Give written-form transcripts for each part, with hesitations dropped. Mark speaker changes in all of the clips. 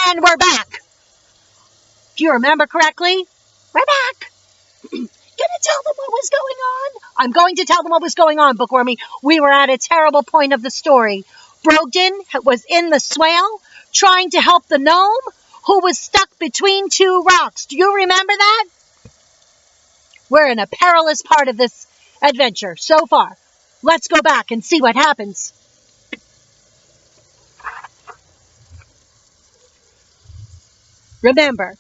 Speaker 1: And we're back. Do you remember correctly? We're back. Gonna tell them what was going on? I'm going to tell them what was going on, Bookwormy. We were at a terrible point of the story. Brogden was in the swale trying to help the gnome who was stuck between two rocks. Do you remember that? We're in a perilous part of this adventure so far. Let's go back and see what happens. Remember,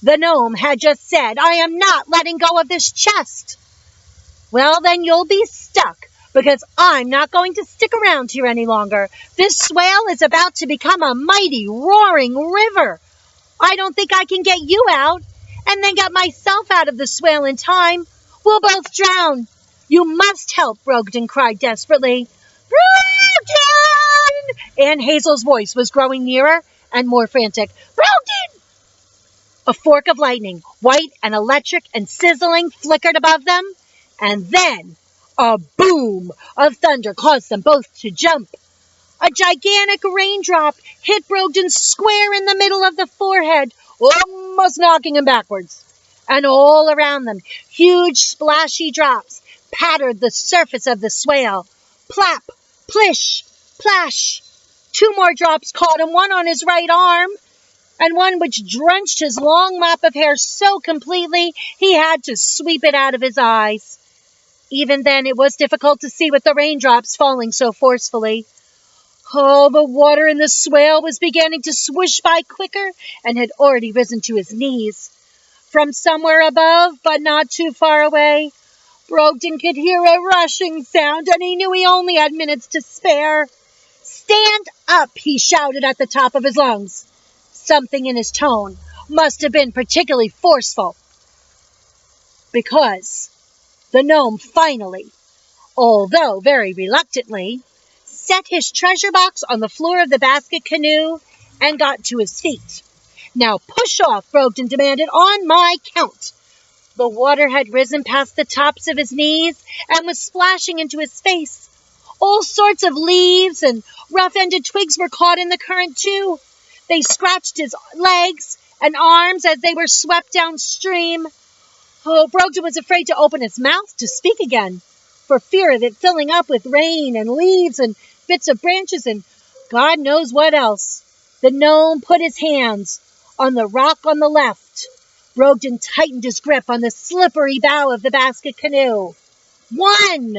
Speaker 1: the gnome had just said, I am not letting go of this chest. Well, then you'll be stuck, because I'm not going to stick around here any longer. This swale is about to become a mighty, roaring river. I don't think I can get you out, and then get myself out of the swale in time. We'll both drown. You must help, Brogden cried desperately. Brogden! Aunt Hazel's voice was growing nearer and more frantic. Brogden! A fork of lightning, white and electric and sizzling, flickered above them, and then a boom of thunder caused them both to jump. A gigantic raindrop hit Brogden square in the middle of the forehead, almost knocking him backwards. And all around them, huge splashy drops pattered the surface of the swale. Plap, plish, plash. 2 more drops caught him, one on his right arm, and one which drenched his long mop of hair so completely he had to sweep it out of his eyes. Even then it was difficult to see with the raindrops falling so forcefully. Oh, the water in the swale was beginning to swoosh by quicker and had already risen to his knees. From somewhere above, but not too far away, Brogden could hear a rushing sound, and he knew he only had minutes to spare. Stand up, he shouted at the top of his lungs. Something in his tone must have been particularly forceful, because the gnome finally, although very reluctantly, set his treasure box on the floor of the basket canoe and got to his feet. Now push off, Brogden demanded, on my count. The water had risen past the tops of his knees and was splashing into his face. All sorts of leaves and rough-ended twigs were caught in the current, too. They scratched his legs and arms as they were swept downstream. Oh, Brogden was afraid to open his mouth to speak again, for fear of it filling up with rain and leaves and bits of branches and God knows what else. The gnome put his hands on the rock on the left. Brogden tightened his grip on the slippery bow of the basket canoe. 1!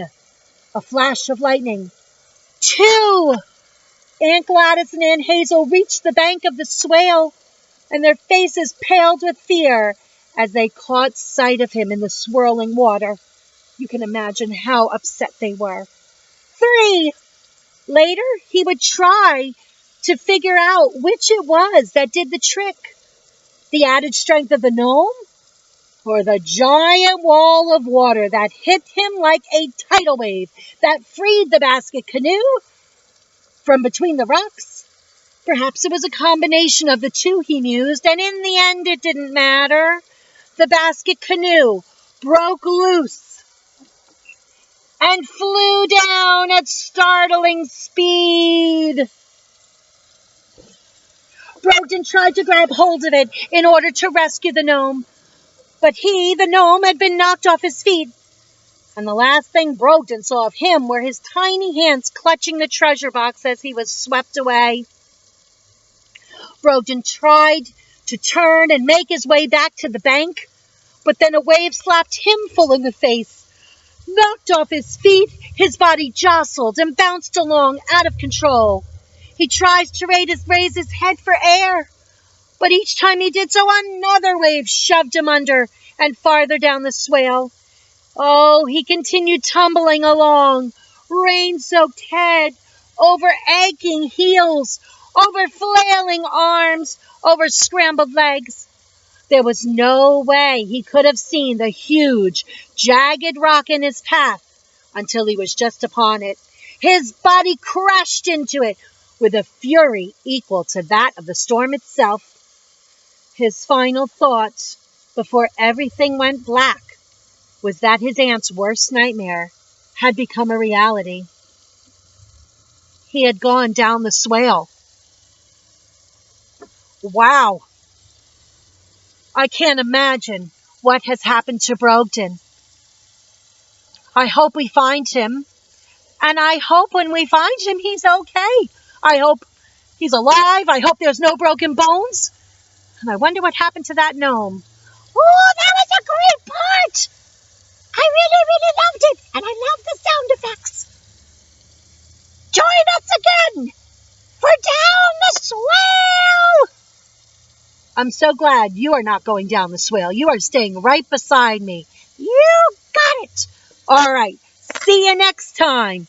Speaker 1: A flash of lightning. 2! Aunt Gladys and Aunt Hazel reached the bank of the swale, and their faces paled with fear as they caught sight of him in the swirling water. You can imagine how upset they were. 3! Later, he would try to figure out which it was that did the trick. The added strength of the gnome, or the giant wall of water that hit him like a tidal wave that freed the basket canoe from between the rocks. Perhaps it was a combination of the two, he mused, and in the end it didn't matter. The basket canoe broke loose and flew down at startling speed. Brogden tried to grab hold of it in order to rescue the gnome, but he, the gnome, had been knocked off his feet, and the last thing Brogden saw of him were his tiny hands clutching the treasure box as he was swept away. Brogden tried to turn and make his way back to the bank, but then a wave slapped him full in the face. Knocked off his feet, his body jostled and bounced along out of control. He tried to raise his head for air, but each time he did so, another wave shoved him under and farther down the swale. Oh, he continued tumbling along, rain-soaked head, over aching heels, over flailing arms, over scrambled legs. There was no way he could have seen the huge, jagged rock in his path until he was just upon it. His body crashed into it with a fury equal to that of the storm itself. His final thought, before everything went black, was that his aunt's worst nightmare had become a reality. He had gone down the swale. Wow. I can't imagine what has happened to Brogden. I hope we find him. And I hope when we find him, he's okay. I hope he's alive. I hope there's no broken bones. And I wonder what happened to that gnome. Oh, that was a great part. I really, really loved it. And I love the sound effects. Join us again for Down the Swale. I'm so glad you are not going down the swale. You are staying right beside me. You got it. All right. See you next time.